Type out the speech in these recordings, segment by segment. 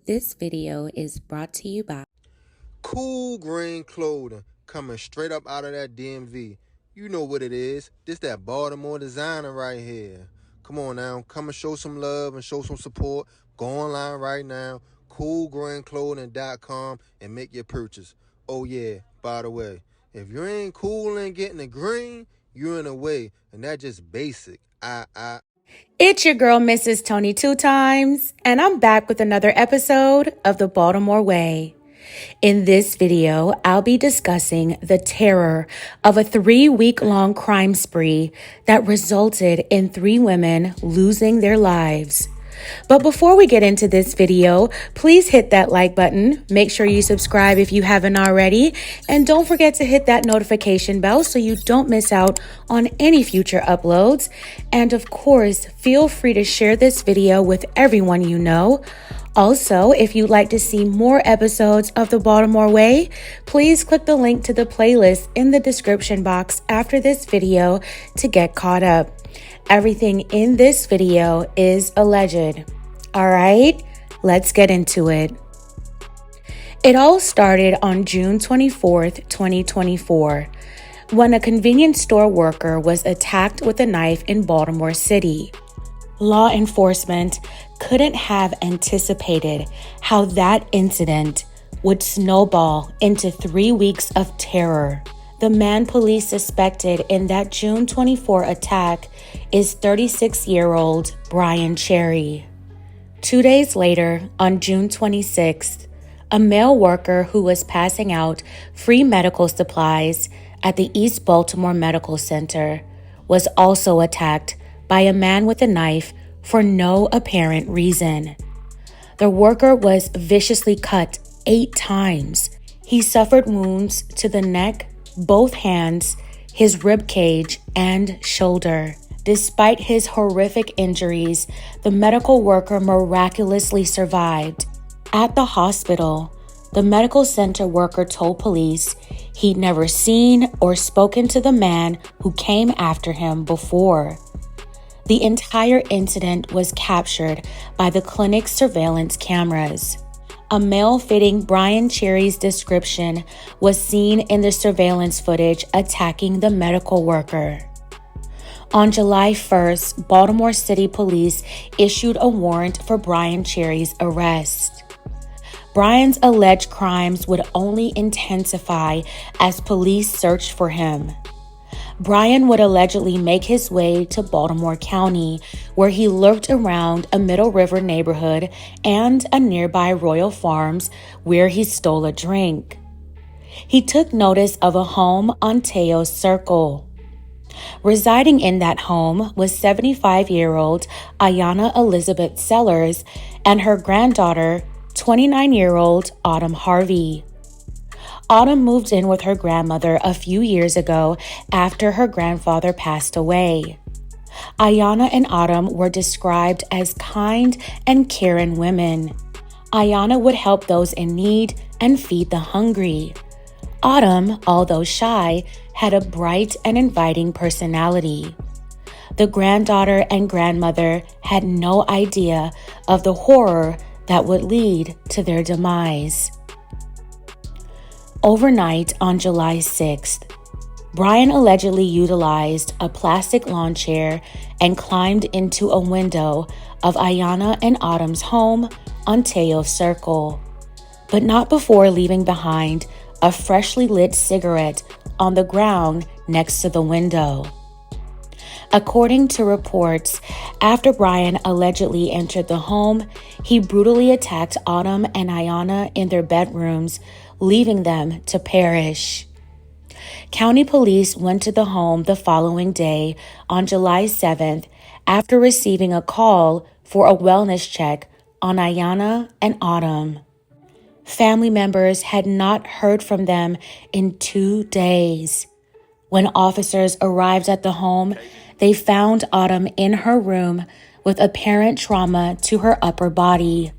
This video is brought to you by Cool green clothing coming straight up out of that DMV. You know what it is. This that Baltimore designer right here. Come on now, come and show some love and show some support. Go online right now, coolgreenclothing.com, and make your purchase. Oh yeah, by the way, if you ain't cool and getting the green, you're in the way, and that's just basic. It's your girl, Mrs. Tony 2 times, and I'm back with another episode of the Baltimore Way. In this video, I'll be discussing the terror of a 3-week-long crime spree that resulted in 3 women losing their lives. But before we get into this video, please hit that like button, make sure you subscribe if you haven't already, and don't forget to hit that notification bell so you don't miss out on any future uploads. And of course, feel free to share this video with everyone you know. Also, if you'd like to see more episodes of the Baltimore Way, please click the link to the playlist in the description box after this video to get caught up. Everything in this video is alleged. All right, let's get into it. It all started on June 24th, 2024, when a convenience store worker was attacked with a knife in Baltimore City. Law enforcement couldn't have anticipated how that incident would snowball into 3 weeks of terror. The man police suspected in that June 24 attack is 36-year-old Brian Cherry. 2 days later, on June 26th, a male worker who was passing out free medical supplies at the East Baltimore Medical Center was also attacked by a man with a knife for no apparent reason. The worker was viciously cut 8 times. He suffered wounds to the neck, both hands, his rib cage, and shoulder. Despite his horrific injuries, the medical worker miraculously survived. At the hospital, the medical center worker told police he'd never seen or spoken to the man who came after him before. The entire incident was captured by the clinic's surveillance cameras. A male fitting Brian Cherry's description was seen in the surveillance footage attacking the medical worker. On July 1st, Baltimore City Police issued a warrant for Brian Cherry's arrest. Brian's alleged crimes would only intensify as police searched for him. Brian would allegedly make his way to Baltimore County, where he lurked around a Middle River neighborhood and a nearby Royal Farms, where he stole a drink. He took notice of a home on Teo Circle. Residing in that home was 75-year-old Ayanna Elizabeth Sellers and her granddaughter, 29-year-old Autumn Harvey. Autumn moved in with her grandmother a few years ago after her grandfather passed away. Ayanna and Autumn were described as kind and caring women. Ayanna would help those in need and feed the hungry. Autumn, although shy, had a bright and inviting personality. The granddaughter and grandmother had no idea of the horror that would lead to their demise. Overnight on July 6th, Brian allegedly utilized a plastic lawn chair and climbed into a window of Ayanna and Autumn's home on Teo Circle, but not before leaving behind a freshly lit cigarette on the ground next to the window. According to reports, after Brian allegedly entered the home, he brutally attacked Autumn and Ayanna in their bedrooms, leaving them to perish. County police went to the home the following day on July 7th after receiving a call for a wellness check on Ayanna and Autumn. Family members had not heard from them in 2 days. When officers arrived at the home, they found Autumn in her room with apparent trauma to her upper body.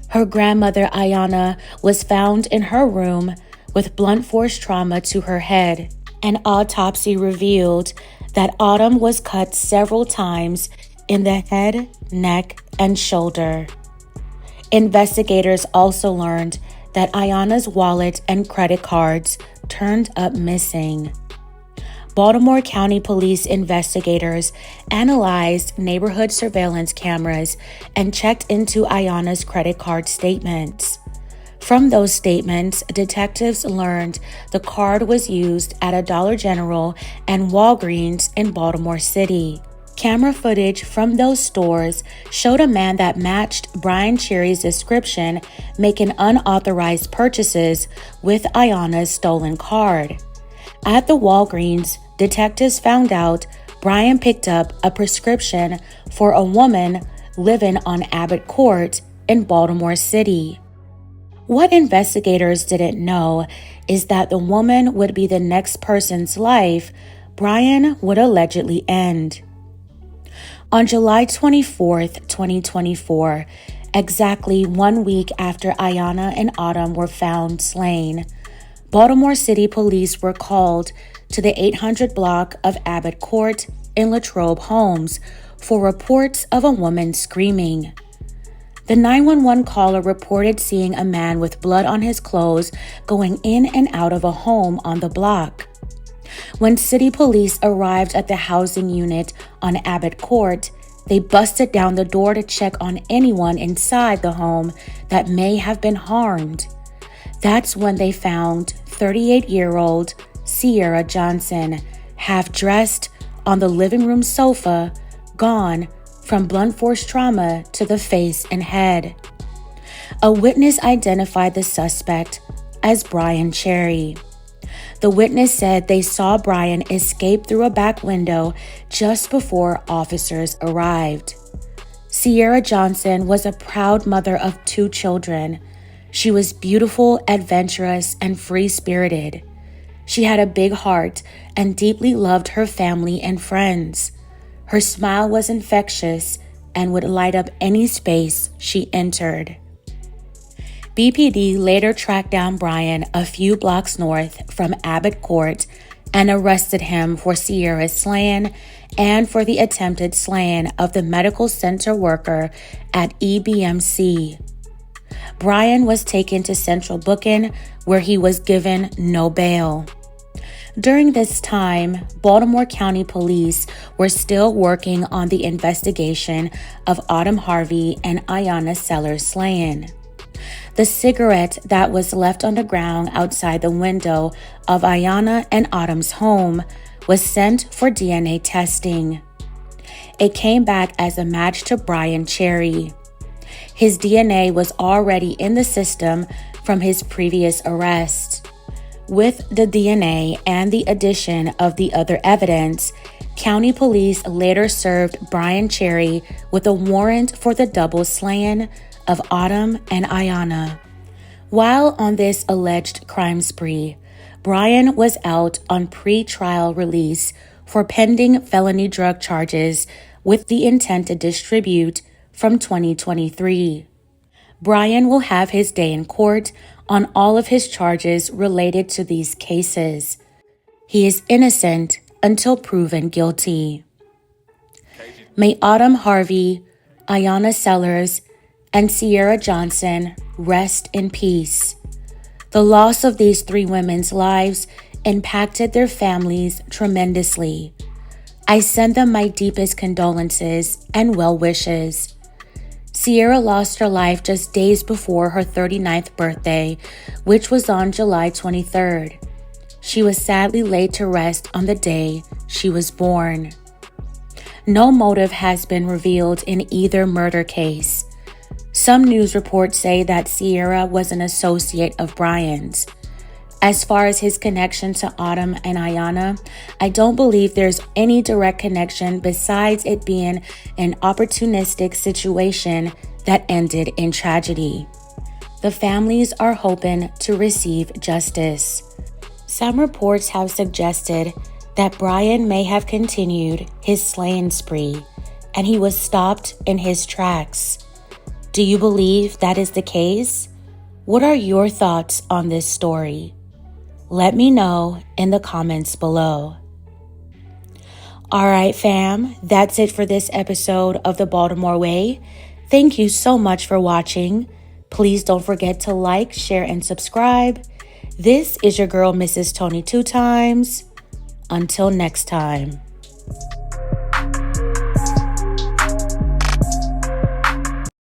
Her grandmother, Ayanna, was found in her room with blunt force trauma to her head. An autopsy revealed that Autumn was cut several times in the head, neck, and shoulder. Investigators also learned that Ayanna's wallet and credit cards turned up missing. Baltimore County police investigators analyzed neighborhood surveillance cameras and checked into Ayanna's credit card statements. From those statements, detectives learned the card was used at a Dollar General and Walgreens in Baltimore City. Camera footage from those stores showed a man that matched Brian Cherry's description making unauthorized purchases with Ayanna's stolen card. At the Walgreens, detectives found out Brian picked up a prescription for a woman living on Abbott Court in Baltimore City. What investigators didn't know is that the woman would be the next person's life Brian would allegedly end. On July 24th, 2024, exactly 1 week after Ayanna and Autumn were found slain, Baltimore City police were called to the 800 block of Abbott Court in Latrobe Homes for reports of a woman screaming. The 911 caller reported seeing a man with blood on his clothes going in and out of a home on the block. When city police arrived at the housing unit on Abbott Court, they busted down the door to check on anyone inside the home that may have been harmed. That's when they found 38-year-old Sierra Johnson, half dressed on the living room sofa, gone from blunt force trauma to the face and head. A witness identified the suspect as Brian Cherry. The witness said they saw Brian escape through a back window just before officers arrived. Sierra Johnson was a proud mother of 2 children. She was beautiful, adventurous, and free-spirited. She had a big heart and deeply loved her family and friends. Her smile was infectious and would light up any space she entered. BPD later tracked down Brian a few blocks north from Abbott Court and arrested him for Sierra's slaying and for the attempted slaying of the medical center worker at EBMC. Brian was taken to Central Booking, where he was given no bail. During this time, Baltimore County Police were still working on the investigation of Autumn Harvey and Ayanna Sellers' slaying. The cigarette that was left on the ground outside the window of Ayanna and Autumn's home was sent for DNA testing. It came back as a match to Brian Cherry. His DNA was already in the system from his previous arrest. With the DNA and the addition of the other evidence, County Police later served Brian Cherry with a warrant for the double slaying of Autumn and Ayanna. While on this alleged crime spree, Brian was out on pre-trial release for pending felony drug charges with the intent to distribute from 2023. Brian will have his day in court on all of his charges related to these cases. He is innocent until proven guilty. May Autumn Harvey, Ayanna Sellers, and Sierra Johnson rest in peace. The loss of these 3 women's lives impacted their families tremendously. I send them my deepest condolences and well wishes. Sierra lost her life just days before her 39th birthday, which was on July 23rd. She was sadly laid to rest on the day she was born. No motive has been revealed in either murder case. Some news reports say that Sierra was an associate of Brian's. As far as his connection to Autumn and Ayanna, I don't believe there's any direct connection besides it being an opportunistic situation that ended in tragedy. The families are hoping to receive justice. Some reports have suggested that Brian may have continued his slaying spree and he was stopped in his tracks. Do you believe that is the case? What are your thoughts on this story? Let me know in the comments below. All right, fam, that's it for this episode of the Baltimore Way. Thank you so much for watching. Please don't forget to like, share, and subscribe. This is your girl, Mrs. Tony Two Times. Until next time.